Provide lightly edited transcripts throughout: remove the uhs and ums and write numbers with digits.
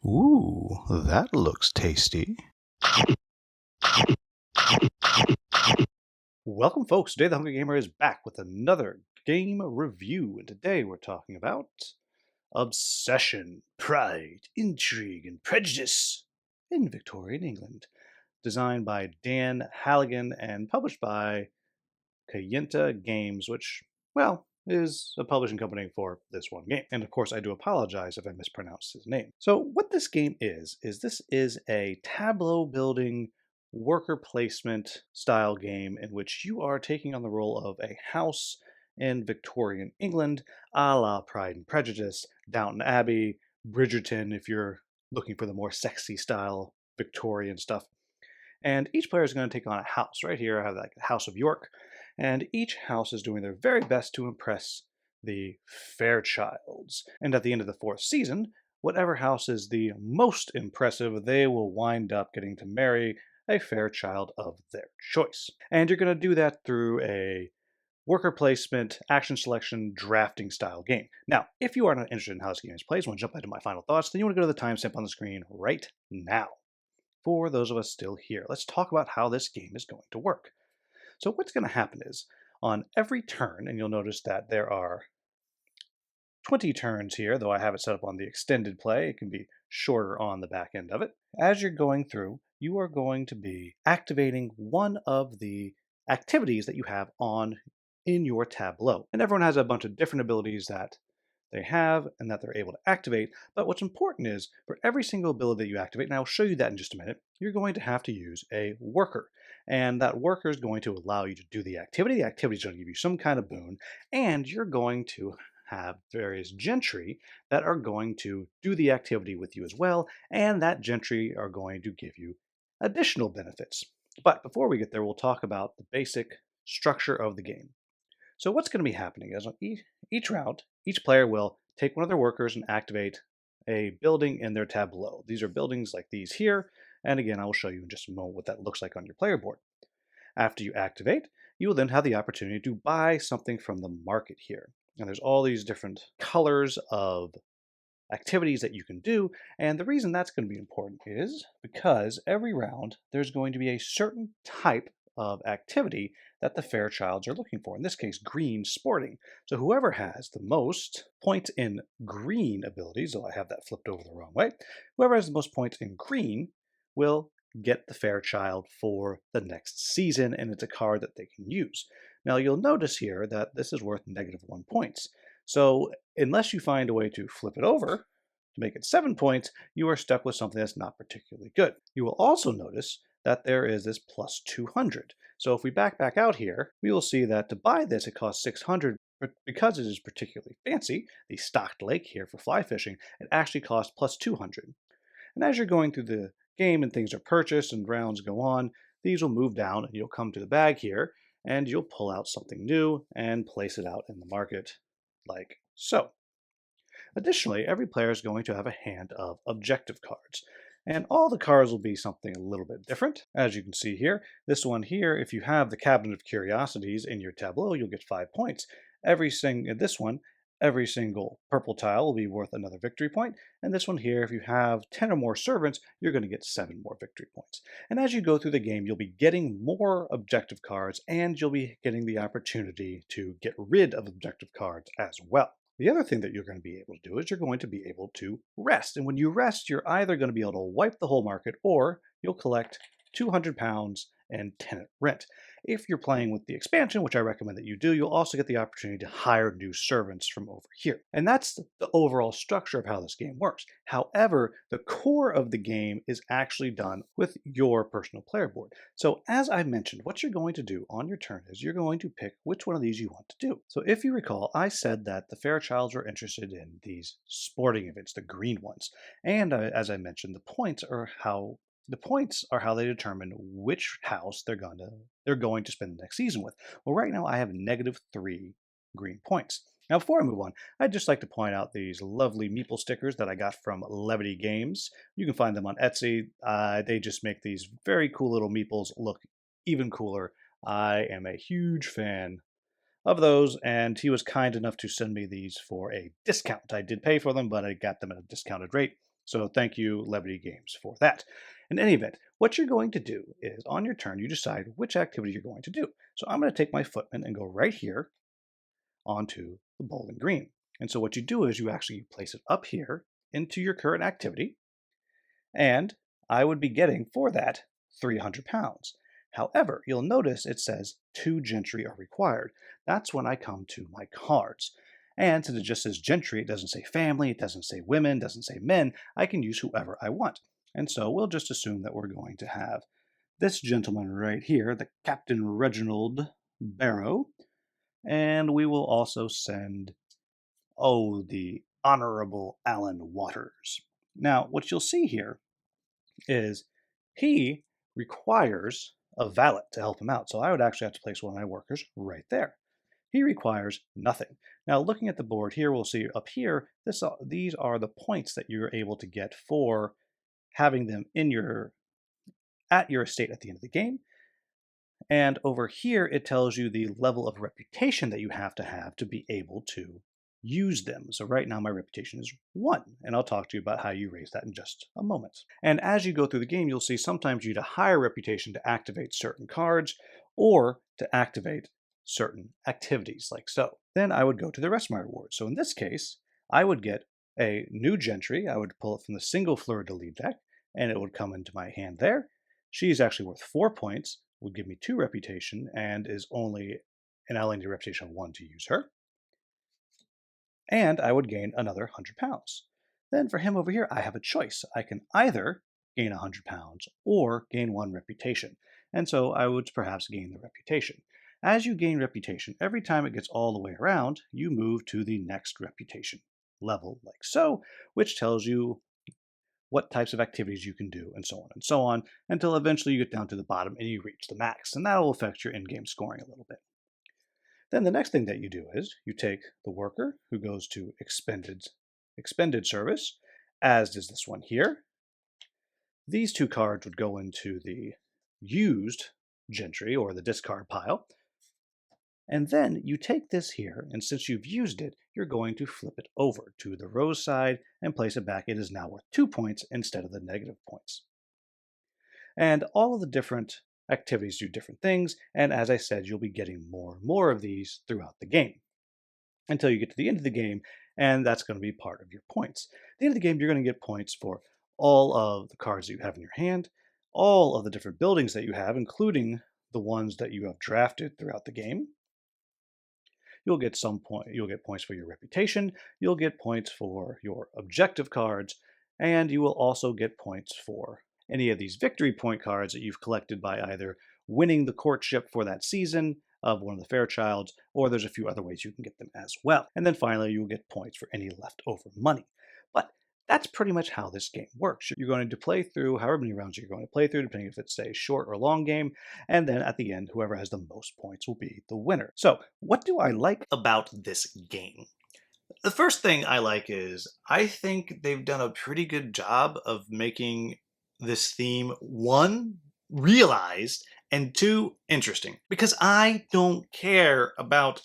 Ooh, that looks tasty. Welcome, folks. Today, the Hungry Gamer is back with another game review, and today we're talking about Obsession, Pride, Intrigue, and Prejudice in Victorian England. Designed by Dan Halligan and published by Kayenta Games, which, well, is a publishing company for this one game. And of course, I do apologize if I mispronounced his name. So what this game is this is a tableau building worker placement style game in which you are taking on the role of a house in Victorian England, a la Pride and Prejudice, Downton Abbey, Bridgerton, if you're looking for the more sexy style Victorian stuff. And each player is going to take on a house. Right here, I have like the House of York, and each house is doing their very best to impress the Fairchilds. And at the end of the fourth season, whatever house is the most impressive, they will wind up getting to marry a Fairchild of their choice. And you're going to do that through a worker placement, action selection, drafting style game. Now, if you are not interested in how this game is played, want to jump into my final thoughts, then you want to go to the timestamp on the screen right now. For those of us still here, let's talk about how this game is going to work. So what's going to happen is, on every turn, and you'll notice that there are 20 turns here, though I have it set up on the extended play, it can be shorter on the back end of it. As you're going through, you are going to be activating one of the activities that you have on in your tableau. And everyone has a bunch of different abilities that they have and that they're able to activate. But what's important is for every single ability that you activate, and I'll show you that in just a minute, you're going to have to use a worker. And that worker is going to allow you to do the activity. The activity is going to give you some kind of boon, and you're going to have various gentry that are going to do the activity with you as well, and that gentry are going to give you additional benefits. But before we get there, we'll talk about the basic structure of the game. So what's going to be happening is on each round, each player will take one of their workers and activate a building in their tableau. These are buildings like these here, and again, I will show you in just a moment what that looks like on your player board. After you activate, you will then have the opportunity to buy something from the market here. And there's all these different colors of activities that you can do, and the reason that's going to be important is because every round there's going to be a certain type of activity that the Fairchilds are looking for. In this case, green sporting. So whoever has the most points in green abilities, though I have that flipped over the wrong way, whoever has the most points in green will get the Fairchild for the next season, and it's a card that they can use. Now you'll notice here that this is worth -1 points. So unless you find a way to flip it over to make it 7 points, you are stuck with something that's not particularly good. You will also notice that there is this plus 200. So if we back out here, we will see that to buy this, it costs 600, but because it is particularly fancy, the stocked lake here for fly fishing, it actually costs plus 200. And as you're going through the game and things are purchased and rounds go on, these will move down and you'll come to the bag here and you'll pull out something new and place it out in the market like so. Additionally, every player is going to have a hand of objective cards. And all the cards will be something a little bit different. As you can see here, this one here, if you have the Cabinet of Curiosities in your tableau, you'll get 5 points. Every single purple tile will be worth another victory point. And this one here, if you have 10 or more servants, you're going to get 7 more victory points. And as you go through the game, you'll be getting more objective cards, and you'll be getting the opportunity to get rid of objective cards as well. The other thing that you're going to be able to do is you're going to be able to rest. And when you rest, you're either going to be able to wipe the whole market or you'll collect £200 and tenant rent. If you're playing with the expansion, which I recommend that you do, you'll also get the opportunity to hire new servants from over here. And that's the overall structure of how this game works. However, the core of the game is actually done with your personal player board. So as I mentioned, what you're going to do on your turn is you're going to pick which one of these you want to do. So if you recall, I said that the Fairchilds were interested in these sporting events, the green ones. And as I mentioned, the points are how they determine which house they're going to spend the next season with. Well, right now I have -3 green points. Now, before I move on, I'd just like to point out these lovely meeple stickers that I got from Levity Games. You can find them on Etsy. They just make these very cool little meeples look even cooler. I am a huge fan of those, and he was kind enough to send me these for a discount. I did pay for them, but I got them at a discounted rate. So thank you, Levity Games, for that. In any event, what you're going to do is on your turn, you decide which activity you're going to do. So I'm going to take my footman and go right here onto the bowling green. And so what you do is you actually place it up here into your current activity, and I would be getting for that 300 pounds. However, you'll notice it says 2 gentry are required. That's when I come to my cards. And since it just says gentry, it doesn't say family, it doesn't say women, it doesn't say men, I can use whoever I want. And so we'll just assume that we're going to have this gentleman right here, the Captain Reginald Barrow, and we will also send, oh, the Honorable Alan Waters. Now, what you'll see here is he requires a valet to help him out. So I would actually have to place one of my workers right there. He requires nothing. Now, looking at the board here, we'll see up here, these are the points that you're able to get for having them at your estate at the end of the game. And over here, it tells you the level of reputation that you have to be able to use them. So right now my reputation is 1, and I'll talk to you about how you raise that in just a moment. And as you go through the game, you'll see sometimes you need a higher reputation to activate certain cards or to activate certain activities like so. Then I would go to the rest of my rewards. So in this case, I would get a new gentry. I would pull it from the single fleur-de-lis deck, and it would come into my hand there. She's actually worth 4 points, would give me 2 reputation, and I only need a reputation of 1 to use her. And I would gain another 100 pounds. Then for him over here, I have a choice. I can either gain 100 pounds or gain 1 reputation. And so I would perhaps gain the reputation. As you gain reputation, every time it gets all the way around, you move to the next reputation level, like so, which tells you what types of activities you can do, and so on, until eventually you get down to the bottom and you reach the max. And that will affect your in-game scoring a little bit. Then the next thing that you do is you take the worker who goes to expended service, as does this one here. These 2 cards would go into the used gentry or the discard pile. And then you take this here, and since you've used it, you're going to flip it over to the rose side and place it back. It is now worth 2 points instead of the negative points. And all of the different activities do different things, and as I said, you'll be getting more and more of these throughout the game until you get to the end of the game, and that's going to be part of your points. At the end of the game, you're going to get points for all of the cards that you have in your hand, all of the different buildings that you have, including the ones that you have drafted throughout the game. You'll get points for your reputation, you'll get points for your objective cards, and you will also get points for any of these victory point cards that you've collected by either winning the courtship for that season of one of the Fairchilds, or there's a few other ways you can get them as well. And then finally, you'll get points for any leftover money. But that's pretty much how this game works. You're going to play through however many rounds you're going to play through, depending if it's a short or long game, and then at the end, whoever has the most points will be the winner. So, what do I like about this game? The first thing I like is I think they've done a pretty good job of making this theme, 1, realized, and 2, interesting. Because I don't care about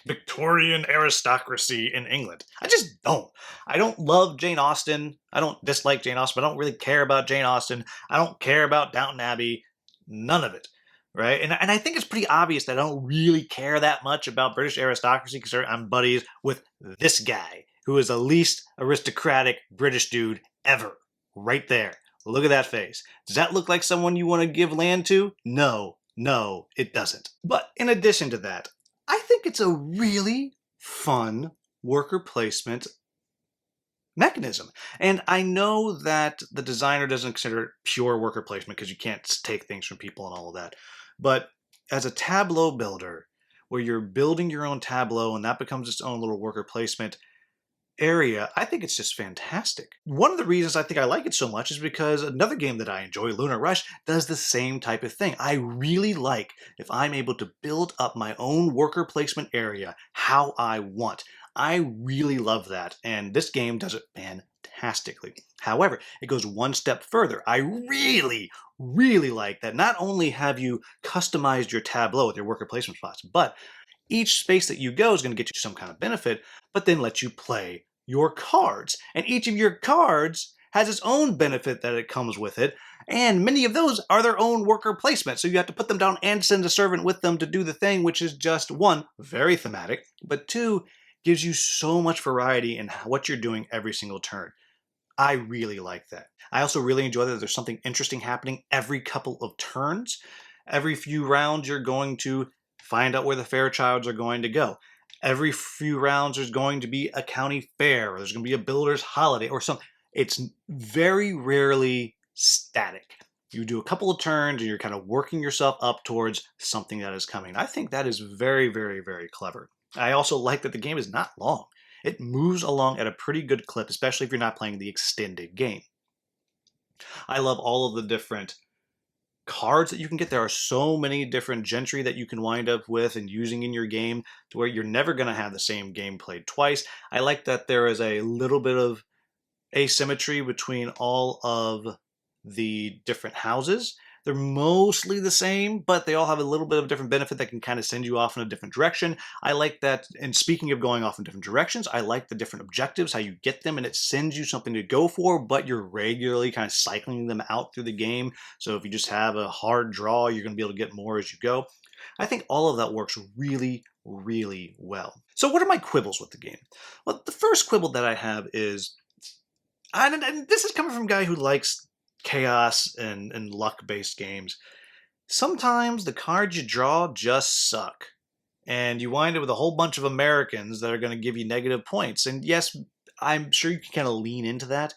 Victorian aristocracy in England. I just don't. I don't love Jane Austen. I don't dislike Jane Austen, but I don't really care about Jane Austen. I don't care about Downton Abbey. None of it. Right? And I think it's pretty obvious that I don't really care that much about British aristocracy because I'm buddies with this guy, who is the least aristocratic British dude ever. Right there. Look at that face. Does that look like someone you want to give land to? No, it doesn't. But in addition to that, I think it's a really fun worker placement mechanism. And I know that the designer doesn't consider it pure worker placement because you can't take things from people and all of that. But as a tableau builder, where you're building your own tableau and that becomes its own little worker placement area, I think it's just fantastic. One of the reasons I think I like it so much is because another game that I enjoy, Lunar Rush, does the same type of thing. I really like if I'm able to build up my own worker placement area how I want. I really love that, and this game does it fantastically. However, it goes one step further. I really like that not only have you customized your tableau with your worker placement spots, but each space that you go is going to get you some kind of benefit, but then let you play your cards. And each of your cards has its own benefit that it comes with it. And many of those are their own worker placement. So you have to put them down and send a servant with them to do the thing, which is just, one, very thematic, but two, gives you so much variety in what you're doing every single turn. I really like that. I also really enjoy that there's something interesting happening every couple of turns. Every few rounds, you're going to find out where the Fairchilds are going to go. Every few rounds, there's going to be a county fair, or there's going to be a builder's holiday, or something. It's very rarely static. You do a couple of turns, and you're kind of working yourself up towards something that is coming. I think that is very, very, very clever. I also like that the game is not long. It moves along at a pretty good clip, especially if you're not playing the extended game. I love all of the different cards that you can get. There are so many different gentry that you can wind up with and using in your game to where you're never going to have the same game played twice. I like that there is a little bit of asymmetry between all of the different houses. They're mostly the same, but they all have a little bit of a different benefit that can kind of send you off in a different direction. I like that. And speaking of going off in different directions, I like the different objectives, how you get them, and it sends you something to go for, but you're regularly kind of cycling them out through the game. So if you just have a hard draw, you're going to be able to get more as you go. I think all of that works really, really well. So what are my quibbles with the game? Well, the first quibble that I have is, and this is coming from a guy who likes chaos and luck-based games. Sometimes the cards you draw just suck. And you wind up with a whole bunch of Americans that are going to give you negative points. And yes, I'm sure you can kind of lean into that.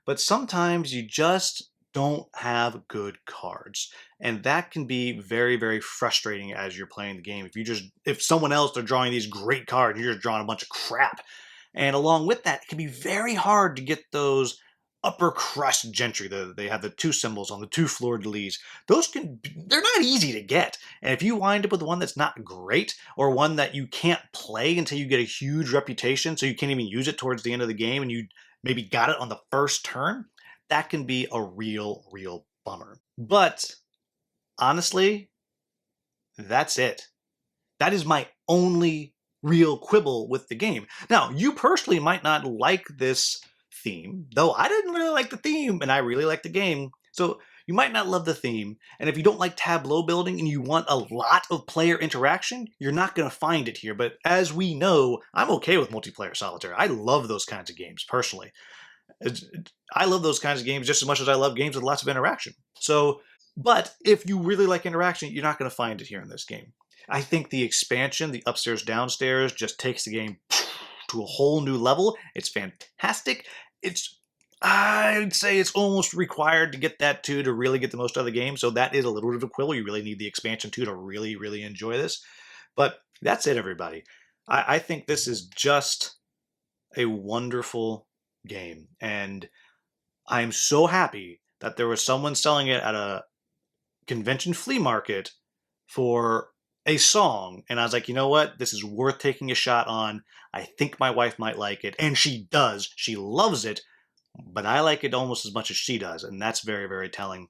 But sometimes you just don't have good cards. And that can be very, very frustrating as you're playing the game. If someone else, they're drawing these great cards, you're just drawing a bunch of crap. And along with that, it can be very hard to get those upper crust gentry. They have the two symbols on the two fleur-de-lis. They're not easy to get. And if you wind up with one that's not great, or one that you can't play until you get a huge reputation, so you can't even use it towards the end of the game, and you maybe got it on the first turn, that can be a real, real bummer. But honestly, that's it. That is my only real quibble with the game. Now, you personally might not like this theme, though I didn't really like the theme, and I really like the game. So you might not love the theme, and if you don't like tableau building and you want a lot of player interaction, you're not going to find it here. But as we know, I'm okay with multiplayer solitaire. I love those kinds of games, personally. I love those kinds of games just as much as I love games with lots of interaction. But if you really like interaction, you're not going to find it here in this game. I think the expansion, the upstairs downstairs, just takes the game to a whole new level. It's fantastic. I'd say it's almost required to get that too, to really get the most out of the game. So that is a little bit of a quibble. You really need the expansion too to really, really enjoy this. But that's it, everybody. I think this is just a wonderful game. And I'm so happy that there was someone selling it at a convention flea market for a song, and I was like, you know what? This is worth taking a shot on. I think my wife might like it, and she does. She loves it, but I like it almost as much as she does, and that's very, very telling.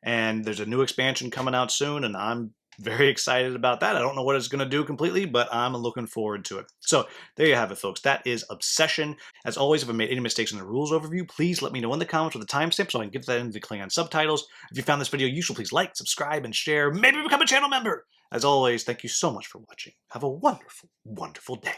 And there's a new expansion coming out soon, and I'm very excited about that. I don't know what it's going to do completely, but I'm looking forward to it. So there you have it, folks. That is Obsession. As always, if I made any mistakes in the rules overview, please let me know in the comments with a timestamp so I can get that into the Klingon subtitles. If you found this video useful, please like, subscribe, and share. Maybe become a channel member. As always, thank you so much for watching. Have a wonderful, wonderful day.